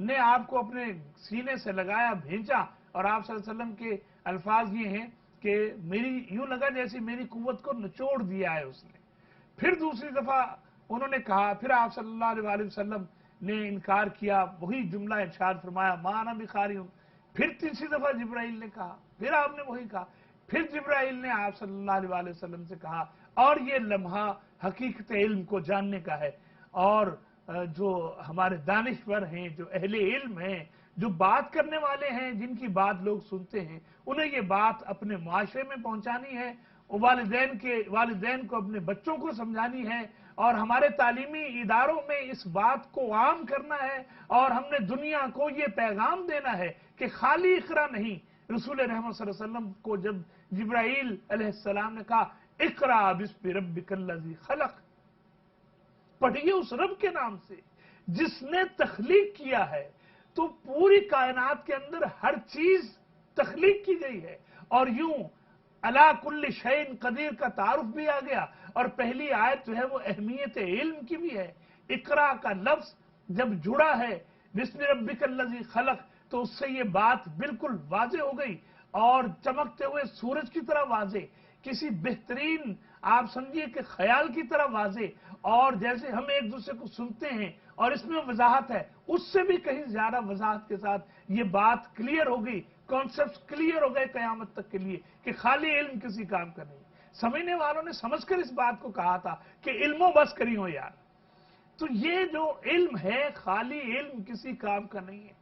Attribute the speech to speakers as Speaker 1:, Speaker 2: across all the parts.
Speaker 1: نے آپ کو اپنے سینے سے لگایا، بھیجا، اور آپ صلی اللہ علیہ وسلم کے الفاظ یہ ہیں کہ میری یوں لگا جیسے میری قوت کو نچوڑ دیا ہے اس نے۔ پھر دوسری دفعہ انہوں نے کہا، پھر آپ صلی اللہ علیہ وسلم نے انکار کیا، وہی جملہ ارشاد فرمایا ما انا بخاری ہوں۔ پھر تیسری دفعہ جبرائیل نے کہا، پھر آپ نے وہی کہا، پھر جبرائیل نے آپ صلی اللہ علیہ وسلم سے کہا، اور یہ لمحہ حقیقت علم کو جاننے کا ہے۔ اور جو ہمارے دانشور ہیں، جو اہل علم ہیں، جو بات کرنے والے ہیں، جن کی بات لوگ سنتے ہیں، انہیں یہ بات اپنے معاشرے میں پہنچانی ہے، والدین کو اپنے بچوں کو سمجھانی ہے، اور ہمارے تعلیمی اداروں میں اس بات کو عام کرنا ہے، اور ہم نے دنیا کو یہ پیغام دینا ہے کہ خالی اقرا نہیں۔ رسول رحمت صلی اللہ علیہ وسلم کو جب جبرائیل علیہ السلام نے کہا اقرا بسم ربک الذی خلق، پڑھیے اس رب کے نام سے جس نے تخلیق کیا ہے، تو پوری کائنات کے اندر ہر چیز تخلیق کی گئی ہے، اور یوں علی کل شیء قدیر کا تعارف بھی آ گیا، اور پہلی آیت جو ہے وہ اہمیت علم کی بھی ہے۔ اقرا کا لفظ جب جڑا ہے بسم ربک الذی خلق، تو اس سے یہ بات بالکل واضح ہو گئی، اور چمکتے ہوئے سورج کی طرح واضح، کسی بہترین آپ سمجھیے کہ خیال کی طرح واضح، اور جیسے ہم ایک دوسرے کو سنتے ہیں اور اس میں وضاحت ہے، اس سے بھی کہیں زیادہ وضاحت کے ساتھ یہ بات کلیئر ہو گئی، کانسیپٹس کلیئر ہو گئے قیامت تک کے لیے کہ خالی علم کسی کام کا نہیں۔ سمجھنے والوں نے سمجھ کر اس بات کو کہا تھا کہ علم و بس کری ہو یار۔ تو یہ جو علم ہے، خالی علم کسی کام کا نہیں ہے۔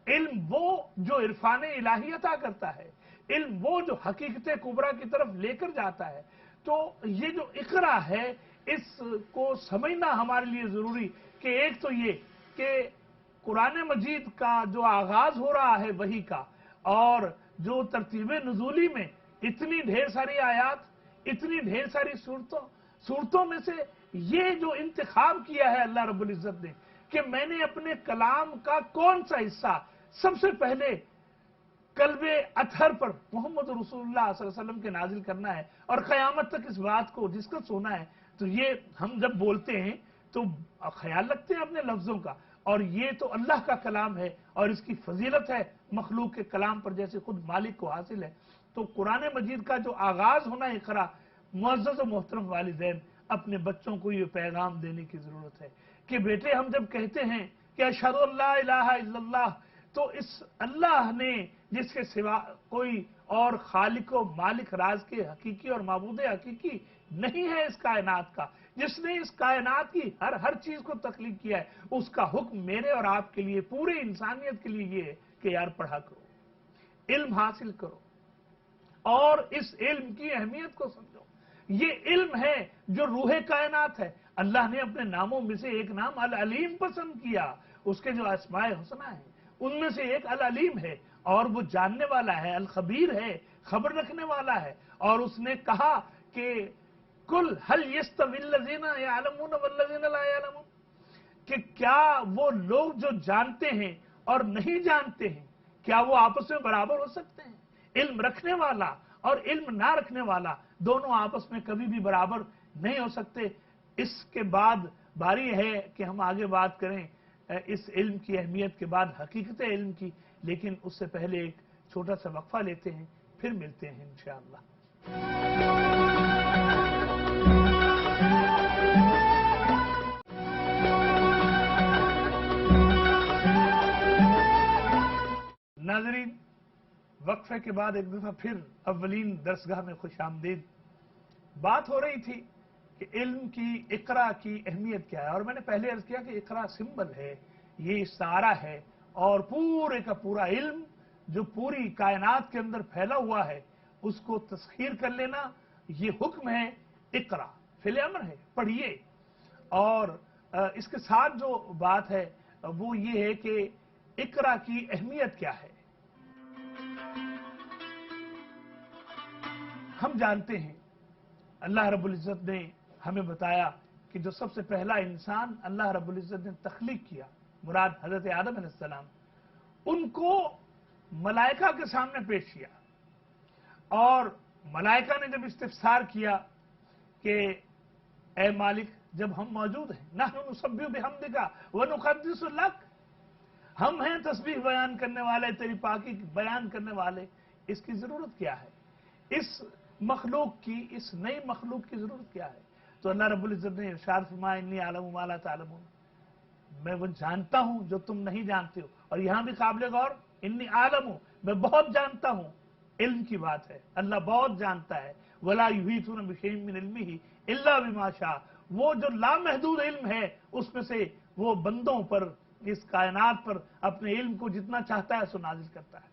Speaker 1: علم وہ جو عرفان الہی عطا کرتا ہے، علم وہ جو حقیقت کبریٰ کی طرف لے کر جاتا ہے۔ تو یہ جو اقرا ہے، اس کو سمجھنا ہمارے لیے ضروری کہ ایک تو یہ کہ قرآن مجید کا جو آغاز ہو رہا ہے وحی کا، اور جو ترتیب نزولی میں اتنی ڈھیر ساری آیات، اتنی ڈھیر ساری صورتوں میں سے یہ جو انتخاب کیا ہے اللہ رب العزت نے کہ میں نے اپنے کلام کا کون سا حصہ سب سے پہلے قلب اطہر پر محمد رسول اللہ صلی اللہ علیہ وسلم کے نازل کرنا ہے، اور قیامت تک اس بات کو ڈسکس ہونا ہے۔ تو یہ ہم جب بولتے ہیں تو خیال رکھتے ہیں اپنے لفظوں کا، اور یہ تو اللہ کا کلام ہے اور اس کی فضیلت ہے مخلوق کے کلام پر جیسے خود مالک کو حاصل ہے۔ تو قرآن مجید کا جو آغاز ہونا ہے اقرا، معزز و محترم والدین اپنے بچوں کو یہ پیغام دینے کی ضرورت ہے کہ بیٹے ہم جب کہتے ہیں کہ اشہد ان لا الہ الا اللہ، تو اس اللہ نے جس کے سوا کوئی اور خالق و مالک راز کے حقیقی اور معبود حقیقی نہیں ہے اس کائنات کا، جس نے اس کائنات کی ہر چیز کو تخلیق کیا ہے، اس کا حکم میرے اور آپ کے لیے، پوری انسانیت کے لیے یہ ہے کہ یار پڑھا کرو، علم حاصل کرو، اور اس علم کی اہمیت کو سمجھو۔ یہ علم ہے جو روح کائنات ہے۔ اللہ نے اپنے ناموں میں سے ایک نام العلیم پسند کیا، اس کے جو اسماء حسنہ ہیں ان میں سے ایک العلیم ہے، اور وہ جاننے والا ہے، الخبیر ہے، خبر رکھنے والا ہے۔ اور اس نے کہا کہ کل هل يستوي الذين يعلمون والذين لا يعلمون، کہ کیا وہ لوگ جو جانتے ہیں اور نہیں جانتے ہیں کیا وہ آپس میں برابر ہو سکتے ہیں؟ علم رکھنے والا اور علم نہ رکھنے والا دونوں آپس میں کبھی بھی برابر نہیں ہو سکتے۔ اس کے بعد باری ہے کہ ہم آگے بات کریں اس علم کی اہمیت کے بعد حقیقت علم کی، لیکن اس سے پہلے ایک چھوٹا سا وقفہ لیتے ہیں، پھر ملتے ہیں انشاءاللہ۔ ناظرین، وقفے کے بعد ایک دفعہ پھر اولین درسگاہ میں خوش آمدید۔ بات ہو رہی تھی کہ علم کی، اقرا کی اہمیت کیا ہے، اور میں نے پہلے عرض کیا کہ اقرا سمبل ہے، یہ استعارہ ہے، اور پورے کا پورا علم جو پوری کائنات کے اندر پھیلا ہوا ہے اس کو تسخیر کر لینا، یہ حکم ہے اقرا، فعل امر ہے، پڑھیے۔ اور اس کے ساتھ جو بات ہے وہ یہ ہے کہ اقرا کی اہمیت کیا ہے۔ ہم جانتے ہیں اللہ رب العزت نے ہمیں بتایا کہ جو سب سے پہلا انسان اللہ رب العزت نے تخلیق کیا، مراد حضرت آدم علیہ السلام، ان کو ملائکہ کے سامنے پیش کیا، اور ملائکہ نے جب استفسار کیا کہ اے مالک جب ہم موجود ہیں، نحن نسبح بحمدک ونقدس لک، ہم ہیں تسبیح بیان کرنے والے، تیری پاکی بیان کرنے والے، اس کی ضرورت کیا ہے؟ اس مخلوق کی، اس نئی مخلوق کی ضرورت کیا ہے؟ تو اللہ رب العزت نے ارشاد فرمایا انی اعلم ما لا تعلمون، میں وہ جانتا ہوں جو تم نہیں جانتے ہو. اور یہاں بھی قابل غور انی عالم ہوں، میں بہت جانتا ہوں. علم کی بات ہے، اللہ بہت جانتا ہے. ولا یحیطون بشیء من علمہ الا بما شاء، وہ جو لامحدود علم ہے اس میں سے وہ بندوں پر، اس کائنات پر اپنے علم کو جتنا چاہتا ہے سو نازل کرتا ہے.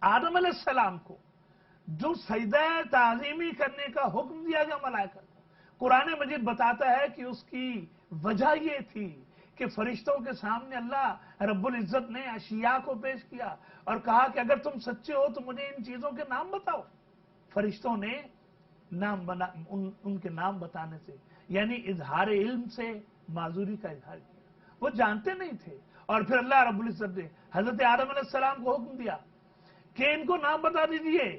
Speaker 1: آدم علیہ السلام کو جو سجدہ تعظیمی کرنے کا حکم دیا گیا ملائکہ کو، قرآن مجید بتاتا ہے کہ اس کی وجہ یہ تھی کہ فرشتوں کے سامنے اللہ رب العزت نے اشیاء کو پیش کیا اور کہا کہ اگر تم سچے ہو تو مجھے ان چیزوں کے نام بتاؤ. فرشتوں نے ان کے نام بتانے سے، یعنی اظہار علم سے معذوری کا اظہار کیا. وہ جانتے نہیں تھے. اور پھر اللہ رب العزت نے حضرت آدم علیہ السلام کو حکم دیا کہ ان کو نام بتا دیجئے.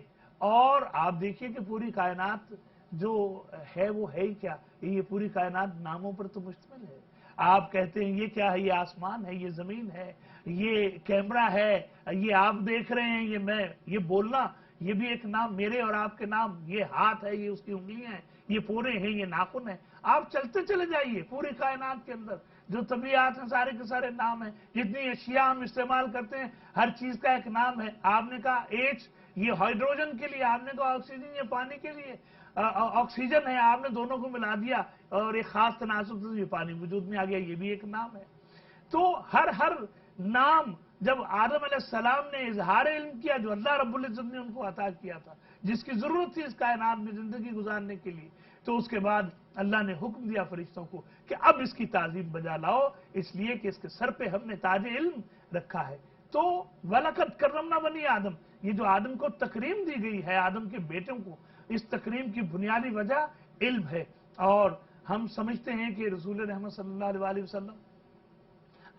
Speaker 1: اور آپ دیکھیے کہ پوری کائنات جو ہے وہ ہے ہی کیا، یہ پوری کائنات ناموں پر تو مشتمل ہے. آپ کہتے ہیں یہ کیا ہے، یہ آسمان ہے، یہ زمین ہے، یہ کیمرہ ہے، یہ آپ دیکھ رہے ہیں، یہ میں، یہ بولنا، یہ بھی ایک نام، میرے اور آپ کے نام. یہ ہاتھ ہے، یہ اس کی انگلیاں ہیں، یہ پورے ہیں، یہ ناخن ہیں. آپ چلتے چلے جائیے پوری کائنات کے اندر جو طبیعات ہیں سارے کے سارے نام ہیں. جتنی اشیاء ہم استعمال کرتے ہیں ہر چیز کا ایک نام ہے. آپ نے کہا ایچ یہ ہائیڈروجن کے لیے، آپ نے کہا آکسیجن یہ پانی کے لیے، آکسیجن ہے، آپ نے دونوں کو ملا دیا اور ایک خاص تناسب سے یہ پانی وجود میں آ گیا، یہ بھی ایک نام ہے. تو ہر نام جب آدم علیہ السلام نے اظہار علم کیا جو اللہ رب العزت نے ان کو عطا کیا تھا، جس کی ضرورت تھی اس کائنات میں زندگی گزارنے کے لیے، تو اس کے بعد اللہ نے حکم دیا فرشتوں کو کہ اب اس کی تعظیم بجا لاؤ، اس لیے کہ اس کے سر پہ ہم نے تاج علم رکھا ہے. تو وَلَقَدْ كَرَّمْنَا بَنِي آدم، یہ جو آدم کو تکریم دی گئی ہے، آدم کے بیٹوں کو، اس تکریم کی بنیادی وجہ علم ہے. اور ہم سمجھتے ہیں کہ رسول رحمت صلی اللہ علیہ وسلم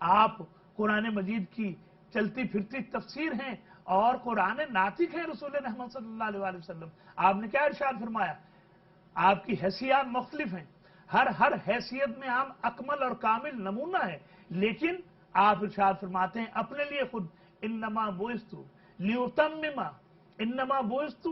Speaker 1: آپ قرآن مجید کی چلتی پھرتی تفسیر ہیں اور قرآن ناطق ہیں. رسول رحمت صلی اللہ علیہ وسلم آپ نے کیا ارشاد فرمایا؟ آپ کی حیثیات مختلف ہیں، ہر حیثیت میں آپ اکمل اور کامل نمونہ ہے، لیکن آپ ارشاد فرماتے ہیں اپنے لیے خود انما بعثت لیتمم، انما بعثت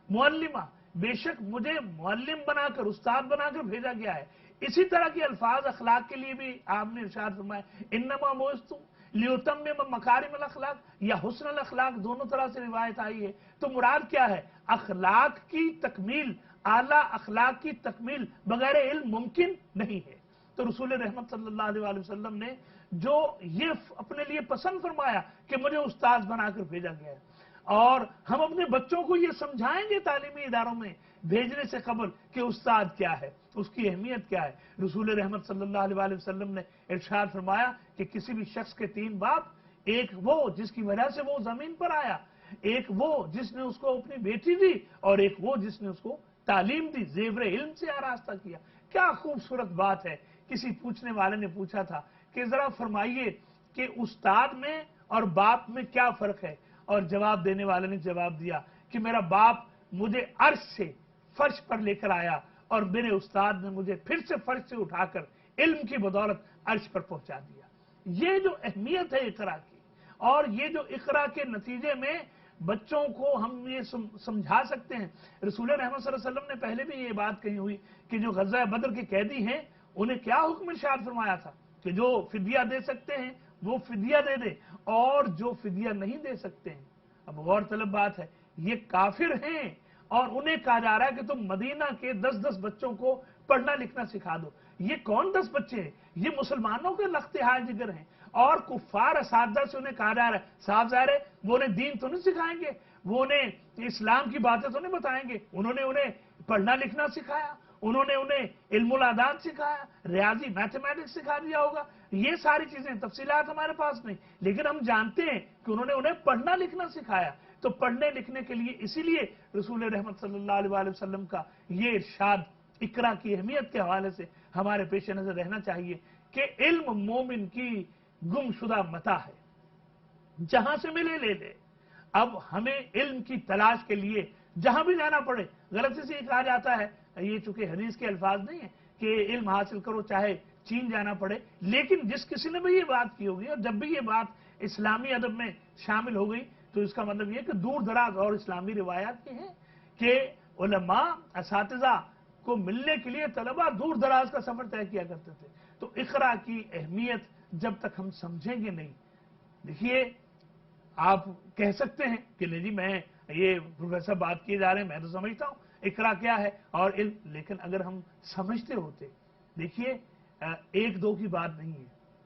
Speaker 1: معلما، بے شک مجھے معلم بنا کر، استاد بنا کر بھیجا گیا ہے. اسی طرح کے الفاظ اخلاق کے لیے بھی آپ نے ارشاد فرمایا انما بعثت لیتمم مکارم الاخلاق یا حسن الاخلاق، دونوں طرح سے روایت آئی ہے. تو مراد کیا ہے؟ اخلاق کی تکمیل، اعلیٰ اخلاق کی تکمیل بغیر علم ممکن نہیں ہے. تو رسول رحمت صلی اللہ علیہ وسلم نے جو یہ اپنے لیے پسند فرمایا کہ مجھے استاد بنا کر بھیجا گیا ہے، اور ہم اپنے بچوں کو یہ سمجھائیں گے تعلیمی اداروں میں بھیجنے سے قبل کہ استاد کیا ہے، اس کی اہمیت کیا ہے. رسول رحمت صلی اللہ علیہ وسلم نے ارشاد فرمایا کہ کسی بھی شخص کے 3 باپ، ایک وہ جس کی وجہ سے وہ زمین پر آیا، ایک وہ جس نے اس کو اپنی بیٹی دی، اور ایک وہ جس نے اس کو تعلیم دی، زیور علم سے آراستہ کیا. کیا خوبصورت بات ہے. کسی پوچھنے والے نے پوچھا تھا کہ ذرا فرمائیے کہ استاد میں اور باپ میں کیا فرق ہے؟ اور جواب دینے والے نے جواب دیا کہ میرا باپ مجھے عرش سے فرش پر لے کر آیا اور میرے استاد نے مجھے پھر سے فرش سے اٹھا کر علم کی بدولت عرش پر پہنچا دیا. یہ جو اہمیت ہے اقرا کی، اور یہ جو اقرا کے نتیجے میں بچوں کو ہم یہ سمجھا سکتے ہیں. رسول رحمت صلی اللہ علیہ وسلم نے پہلے بھی یہ بات کہی ہوئی کہ جو غزوہ بدر کے قیدی ہیں انہیں کیا حکم ارشاد فرمایا تھا کہ جو فدیہ دے سکتے ہیں وہ فدیہ دے دیں، اور جو فدیہ نہیں دے سکتے ہیں، اب غور طلب بات ہے، یہ کافر ہیں اور انہیں کہا جا رہا ہے کہ تم مدینہ کے 10 بچوں کو پڑھنا لکھنا سکھا دو. یہ کون 10 بچے ہیں؟ یہ مسلمانوں کے لخت ہائے جگر ہیں، اور کفار اساتذہ سے انہیں کہا جا رہا ہے. صاف ظاہر ہے وہ انہیں دین تو نہیں سکھائیں گے، وہ انہیں اسلام کی باتیں تو نہیں بتائیں گے، انہوں نے انہیں پڑھنا لکھنا سکھایا، انہوں نے انہیں علم العداد سکھایا، ریاضی میتھمیٹکس سکھا دیا ہوگا. یہ ساری چیزیں تفصیلات ہمارے پاس نہیں، لیکن ہم جانتے ہیں کہ انہوں نے انہیں پڑھنا لکھنا سکھایا. تو پڑھنے لکھنے کے لیے اسی لیے رسول رحمت صلی اللہ علیہ وسلم کا یہ ارشاد اقرا کی اہمیت کے حوالے سے ہمارے پیش نظر رہنا چاہیے کہ علم مومن کی گم شدہ متاع ہے، جہاں سے ملے لے لے. اب ہمیں علم کی تلاش کے لیے جہاں بھی جانا پڑے، غلطی سے یہ کہا جاتا ہے، یہ چونکہ حدیث کے الفاظ نہیں ہیں کہ علم حاصل کرو چاہے چین جانا پڑے، لیکن جس کسی نے بھی یہ بات کی ہوگی اور جب بھی یہ بات اسلامی ادب میں شامل ہو گئی تو اس کا مطلب یہ کہ دور دراز اور اسلامی روایات یہ ہیں کہ علماء اساتذہ کو ملنے کے لیے طلبہ دور دراز کا سفر طے کیا کرتے تھے۔ تو اقرا کی اہمیت جب تک ہم سمجھیں گے نہیں، دیکھیے آپ کہہ سکتے ہیں کہ نہیں جی میں یہ پروفیسر بات کیے جا رہے ہیں میں تو سمجھتا ہوں اقرا کیا ہے اور علم، لیکن اگر ہم سمجھتے ہوتے، دیکھیے ایک دو کی بات نہیں ہے،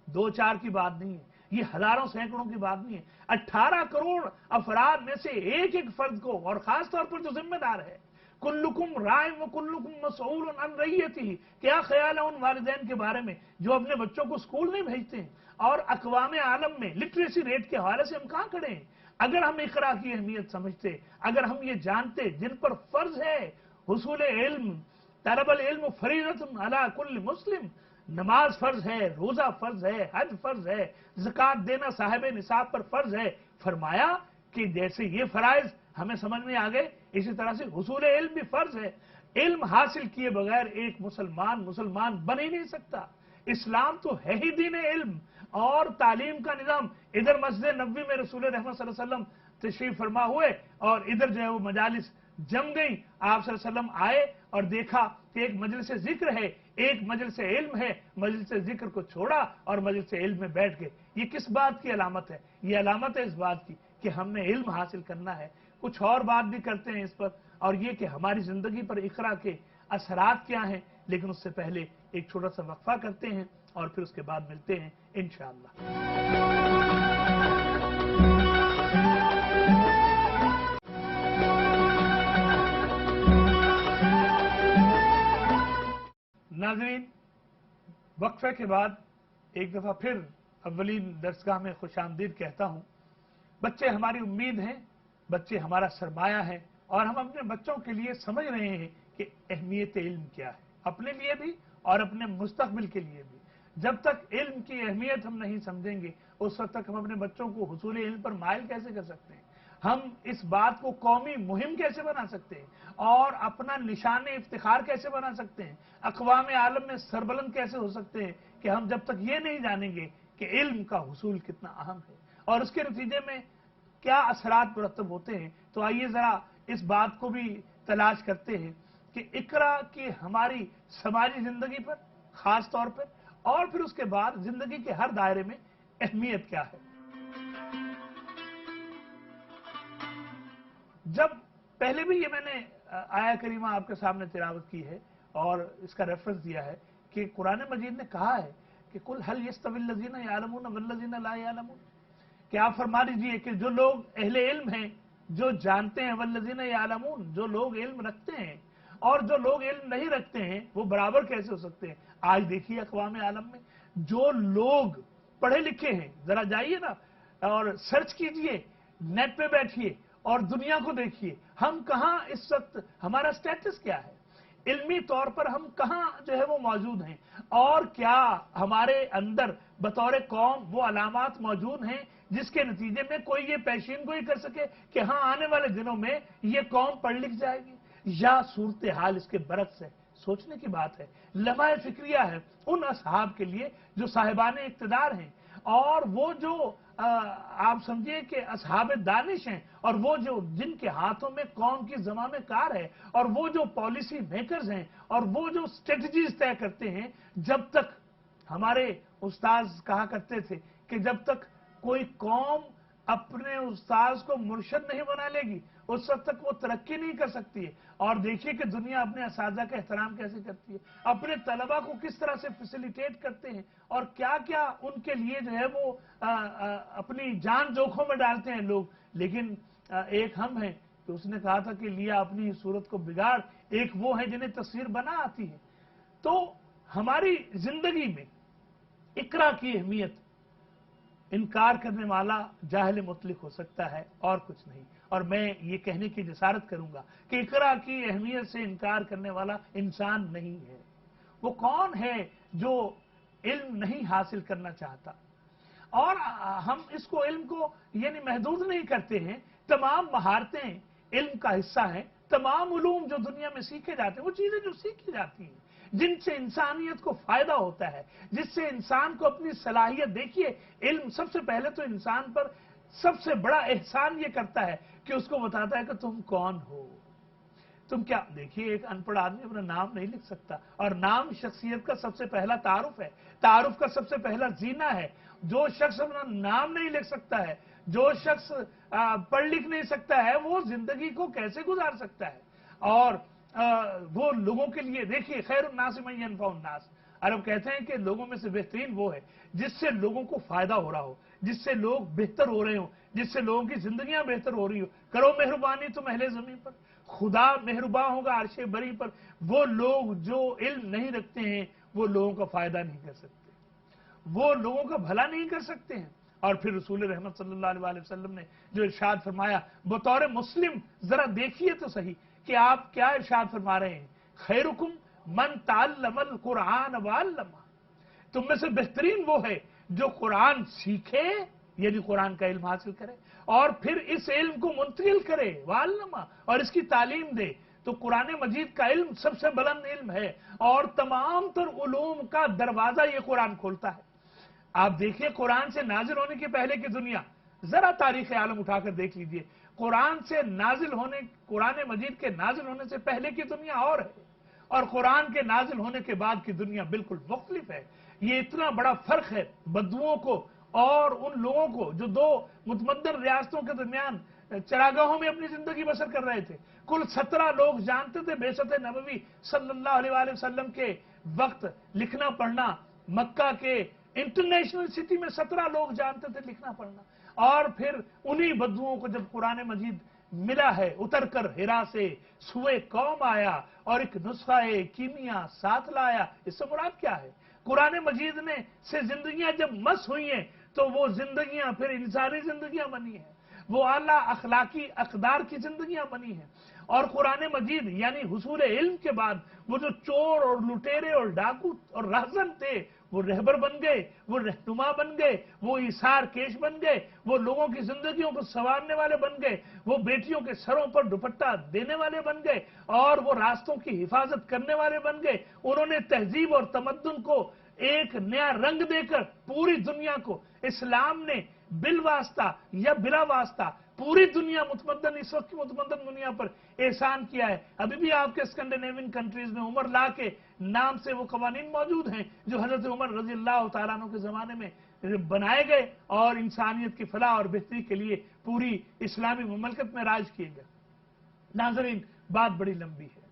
Speaker 1: دو چار کی بات نہیں ہے، یہ ہزاروں سینکڑوں کی بات نہیں ہے، 18 کروڑ افراد میں سے ایک ایک فرد کو، اور خاص طور پر جو ذمہ دار ہے، کلکم رائع وکلکم مسئول عن رعیتہ، کیا خیال ہے ان والدین کے بارے میں جو اپنے بچوں کو اسکول نہیں بھیجتے ہیں؟ اور اقوام عالم میں لٹریسی ریٹ کے حوالے سے ہم کہاں کھڑے ہیں؟ اگر ہم اقرا کی اہمیت سمجھتے، اگر ہم یہ جانتے جن پر فرض ہے حصول علم، طلب العلم فریضۃ علی کل مسلم، نماز فرض ہے، روزہ فرض ہے، حج فرض ہے، زکوٰۃ دینا صاحب نصاب پر فرض ہے، فرمایا کہ جیسے یہ فرائض ہمیں سمجھ میں آ گئے اسی طرح سے حصول علم بھی فرض ہے۔ علم حاصل کیے بغیر ایک مسلمان بن ہی نہیں سکتا۔ اسلام تو ہے ہی دین علم اور تعلیم کا نظام۔ ادھر مسجد نبوی میں رسول رحمت صلی اللہ علیہ وسلم تشریف فرما ہوئے اور ادھر جو ہے وہ مجالس جم گئی، آپ صلی اللہ علیہ وسلم آئے اور دیکھا کہ ایک مجلس ذکر ہے، ایک مجلس علم ہے، مجلس ذکر کو چھوڑا اور مجلس علم میں بیٹھ گئے۔ یہ کس بات کی علامت ہے؟ یہ علامت ہے اس بات کی کہ ہم نے علم حاصل کرنا ہے۔ کچھ اور بات بھی کرتے ہیں اس پر، اور یہ کہ ہماری زندگی پر اقرا کے اثرات کیا ہیں، لیکن اس سے پہلے ایک چھوٹا سا وقفہ کرتے ہیں اور پھر اس کے بعد ملتے ہیں انشاءاللہ۔ ناظرین، وقفے کے بعد ایک دفعہ پھر اولین درسگاہ میں خوش آمدید کہتا ہوں۔ بچے ہماری امید ہیں، بچے ہمارا سرمایہ ہے، اور ہم اپنے بچوں کے لیے سمجھ رہے ہیں کہ اہمیت علم کیا ہے، اپنے لیے بھی اور اپنے مستقبل کے لیے بھی۔ جب تک علم کی اہمیت ہم نہیں سمجھیں گے اس وقت تک ہم اپنے بچوں کو حصول علم پر مائل کیسے کر سکتے ہیں؟ ہم اس بات کو قومی مہم کیسے بنا سکتے ہیں اور اپنا نشان افتخار کیسے بنا سکتے ہیں؟ اقوام عالم میں سربلند کیسے ہو سکتے ہیں کہ ہم جب تک یہ نہیں جانیں گے کہ علم کا حصول کتنا اہم ہے اور اس کے نتیجے میں کیا اثرات مرتب ہوتے ہیں؟ تو آئیے ذرا اس بات کو بھی تلاش کرتے ہیں کہ اقرا کی ہماری سماجی زندگی پر خاص طور پر اور پھر اس کے بعد زندگی کے ہر دائرے میں اہمیت کیا ہے۔ جب پہلے بھی یہ میں نے آیا کریمہ آپ کے سامنے تلاوت کی ہے اور اس کا ریفرنس دیا ہے کہ قرآن مجید نے کہا ہے کہ قل هل يستوي الذين يعلمون والذين لا يعلمون، کہ آپ فرما دیجئے کہ جو لوگ اہل علم ہیں، جو جانتے ہیں، والذین یعلمون، جو لوگ علم رکھتے ہیں اور جو لوگ علم نہیں رکھتے ہیں وہ برابر کیسے ہو سکتے ہیں؟ آج دیکھیے اقوام عالم میں جو لوگ پڑھے لکھے ہیں، ذرا جائیے نا اور سرچ کیجئے، نیٹ پہ بیٹھیے اور دنیا کو دیکھیے، ہم کہاں اس وقت، ہمارا سٹیٹس کیا ہے، علمی طور پر ہم کہاں جو ہے وہ موجود ہیں، اور کیا ہمارے اندر بطور قوم وہ علامات موجود ہیں جس کے نتیجے میں کوئی یہ پیشین گوئی کر سکے کہ ہاں آنے والے دنوں میں یہ قوم پڑھ لکھ جائے گی، یا صورتحال اس کے برعکس ہے؟ سوچنے کی بات ہے، لمحہ فکریہ ہے ان اصحاب کے لیے جو صاحبان اقتدار ہیں، اور وہ جو آپ سمجھیے کہ اصحاب دانش ہیں، اور وہ جو جن کے ہاتھوں میں قوم کی زمام کار ہے، اور وہ جو پالیسی میکرز ہیں، اور وہ جو اسٹریٹجیز طے کرتے ہیں۔ جب تک ہمارے استاذ کہا کرتے تھے کہ جب تک کوئی قوم اپنے استاذ کو مرشد نہیں بنا لے گی اس وقت تک وہ ترقی نہیں کر سکتی ہے۔ اور دیکھیے کہ دنیا اپنے اساتذہ کا احترام کیسے کرتی ہے، اپنے طلبہ کو کس طرح سے فیسیلیٹیٹ کرتے ہیں، اور کیا کیا ان کے لیے جو ہے وہ اپنی جان جوکھوں میں ڈالتے ہیں لوگ۔ لیکن ایک ہم ہیں کہ اس نے کہا تھا کہ لیا اپنی صورت کو بگاڑ، ایک وہ ہے جنہیں تصویر بنا آتی ہے۔ تو ہماری زندگی میں اقرا کی اہمیت انکار کرنے والا جاہل مطلق ہو سکتا ہے اور کچھ نہیں، اور میں یہ کہنے کی جسارت کروں گا کہ اقرا کی اہمیت سے انکار کرنے والا انسان نہیں ہے۔ وہ کون ہے جو علم نہیں حاصل کرنا چاہتا؟ اور ہم اس کو علم کو یعنی محدود نہیں کرتے ہیں، تمام مہارتیں علم کا حصہ ہیں، تمام علوم جو دنیا میں سیکھے جاتے ہیں وہ چیزیں جو سیکھی جاتی ہیں، جن سے انسانیت کو فائدہ ہوتا ہے، جس سے انسان کو اپنی صلاحیت، دیکھیے علم سب سے پہلے تو انسان پر سب سے بڑا احسان یہ کرتا ہے کہ اس کو بتاتا ہے کہ تم کون ہو، تم کیا. دیکھیے ایک ان پڑھ آدمی اپنا نام نہیں لکھ سکتا، اور نام شخصیت کا سب سے پہلا تعارف ہے، تعارف کا سب سے پہلا زینہ ہے. جو شخص اپنا نام نہیں لکھ سکتا ہے، جو شخص پڑھ لکھ نہیں سکتا ہے، وہ زندگی کو کیسے گزار سکتا ہے؟ اور وہ لوگوں کے لیے، دیکھیے خیر الناس من ینفع الناس، عرب کہتے ہیں کہ لوگوں میں سے بہترین وہ ہے جس سے لوگوں کو فائدہ ہو رہا ہو، جس سے لوگ بہتر ہو رہے ہوں، جس سے لوگوں کی زندگیاں بہتر ہو رہی ہو. کرو مہربانی تم اہل زمین پر، خدا مہرباں ہوگا عرش بری پر. وہ لوگ جو علم نہیں رکھتے ہیں وہ لوگوں کا فائدہ نہیں کر سکتے، وہ لوگوں کا بھلا نہیں کر سکتے ہیں. اور پھر رسول رحمت صلی اللہ علیہ وسلم نے جو ارشاد فرمایا بطور مسلم، ذرا دیکھیے تو صحیح کہ آپ کیا ارشاد فرما رہے ہیں. خیرکم من تعلم القرآن وعلمہ، تم میں سے بہترین وہ ہے جو قرآن سیکھے، یعنی قرآن کا علم حاصل کرے اور پھر اس علم کو منتقل کرے، وعلمہ، اور اس کی تعلیم دے. تو قرآن مجید کا علم سب سے بلند علم ہے، اور تمام تر علوم کا دروازہ یہ قرآن کھولتا ہے. آپ دیکھیے قرآن سے نازل ہونے کے پہلے کی دنیا، ذرا تاریخ عالم اٹھا کر دیکھ لیجئے. قرآن سے نازل ہونے، قرآن مجید کے نازل ہونے سے پہلے کی دنیا اور ہے، اور قرآن کے نازل ہونے کے بعد کی دنیا بالکل مختلف ہے. یہ اتنا بڑا فرق ہے بدوؤں کو اور ان لوگوں کو جو دو متمدن ریاستوں کے درمیان چراگاہوں میں اپنی زندگی بسر کر رہے تھے. کل 17 لوگ جانتے تھے بعثت نبوی صلی اللہ علیہ وسلم کے وقت لکھنا پڑھنا. مکہ کے انٹرنیشنل سٹی میں 17 لوگ جانتے تھے لکھنا پڑھنا. اور پھر انہی بدوؤں کو جب قرآن مجید ملا ہے اتر کر ہرا سے سوئے قوم آیا اور ایک نسخہ کیمیا ساتھ لایا. اس سے مراد کیا ہے؟ قرآن مجید نے سے زندگیاں جب مس ہوئی ہیں تو وہ زندگیاں پھر انسانی زندگیاں بنی ہیں، وہ اعلیٰ اخلاقی اقدار کی زندگیاں بنی ہیں. اور قرآن مجید یعنی حصول علم کے بعد وہ جو چور اور لٹیرے اور ڈاکو اور رہزن تھے وہ رہبر بن گئے، وہ رہنما بن گئے، وہ ایثار کیش بن گئے، وہ لوگوں کی زندگیوں کو سنوارنے والے بن گئے، وہ بیٹیوں کے سروں پر دوپٹہ دینے والے بن گئے، اور وہ راستوں کی حفاظت کرنے والے بن گئے. انہوں نے تہذیب اور تمدن کو ایک نیا رنگ دے کر پوری دنیا کو، اسلام نے بالواسطہ یا بلا واسطہ پوری دنیا متمدن، اس وقت کی متمدن دنیا پر احسان کیا ہے. ابھی بھی آپ کے اسکینڈینیوین کنٹریز میں عمر لا کے نام سے وہ قوانین موجود ہیں جو حضرت عمر رضی اللہ تعالیٰ عنہ کے زمانے میں بنائے گئے اور انسانیت کی فلاح اور بہتری کے لیے پوری اسلامی مملکت میں راج کیے گئے. ناظرین بات بڑی لمبی ہے.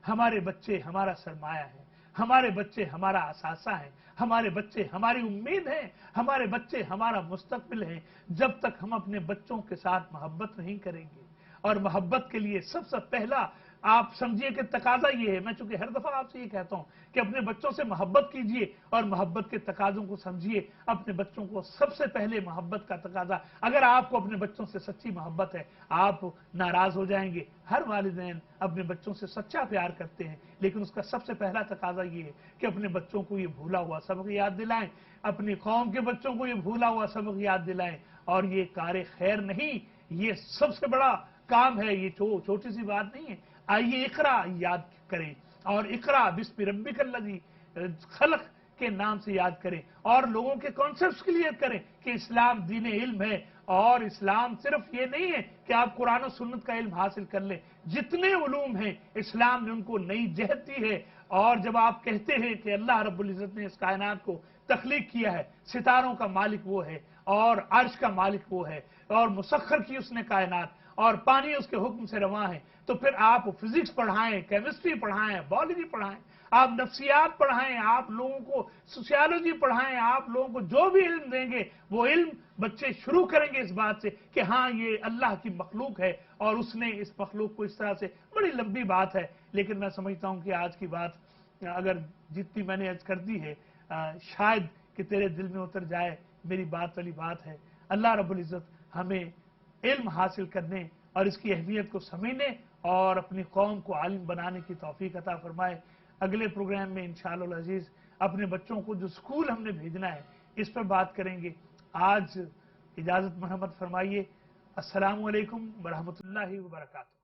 Speaker 1: ہمارے بچے ہمارا سرمایہ ہے، ہمارے بچے ہمارا اثاثہ ہیں، ہمارے بچے ہماری امید ہیں، ہمارے بچے ہمارا مستقبل ہیں. جب تک ہم اپنے بچوں کے ساتھ محبت نہیں کریں گے، اور محبت کے لیے سب سے پہلا آپ سمجھیے کہ تقاضا یہ ہے، میں چونکہ ہر دفعہ آپ سے یہ کہتا ہوں کہ اپنے بچوں سے محبت کیجئے اور محبت کے تقاضوں کو سمجھیے. اپنے بچوں کو سب سے پہلے محبت کا تقاضا، اگر آپ کو اپنے بچوں سے سچی محبت ہے آپ ناراض ہو جائیں گے. ہر والدین اپنے بچوں سے سچا پیار کرتے ہیں، لیکن اس کا سب سے پہلا تقاضا یہ ہے کہ اپنے بچوں کو یہ بھولا ہوا سبق یاد دلائیں، اپنی قوم کے بچوں کو یہ بھولا ہوا سبق یاد دلائیں. اور یہ کار خیر نہیں، یہ سب سے بڑا کام ہے، یہ چھوٹی سی بات نہیں ہے. آئیے اقرا یاد کریں، اور اقرا بسم ربک الذی خلق کے نام سے یاد کریں، اور لوگوں کے کانسیپٹس کلیئر کریں کہ اسلام دین علم ہے. اور اسلام صرف یہ نہیں ہے کہ آپ قرآن و سنت کا علم حاصل کر لیں، جتنے علوم ہیں اسلام نے ان کو نئی جہت دی ہے. اور جب آپ کہتے ہیں کہ اللہ رب العزت نے اس کائنات کو تخلیق کیا ہے، ستاروں کا مالک وہ ہے اور عرش کا مالک وہ ہے، اور مسخر کی اس نے کائنات، اور پانی اس کے حکم سے رواں ہے، تو پھر آپ فزکس پڑھائیں، کیمسٹری پڑھائیں، بایولوجی پڑھائیں، آپ نفسیات پڑھائیں، آپ لوگوں کو سوشیالوجی پڑھائیں، آپ لوگوں کو جو بھی علم دیں گے وہ علم بچے شروع کریں گے اس بات سے کہ ہاں یہ اللہ کی مخلوق ہے اور اس نے اس مخلوق کو اس طرح سے. بڑی لمبی بات ہے لیکن میں سمجھتا ہوں کہ آج کی بات اگر جتنی میں نے عرض کر دی ہے شاید کہ تیرے دل میں اتر جائے. میری بات والی بات ہے. اللہ رب العزت ہمیں علم حاصل کرنے اور اس کی اہمیت کو سمجھنے اور اپنی قوم کو عالم بنانے کی توفیق عطا فرمائے. اگلے پروگرام میں انشاءاللہ العزیز اپنے بچوں کو جو اسکول ہم نے بھیجنا ہے اس پر بات کریں گے. آج اجازت مرحمت فرمائیے. السلام علیکم ورحمۃ اللہ وبرکاتہ.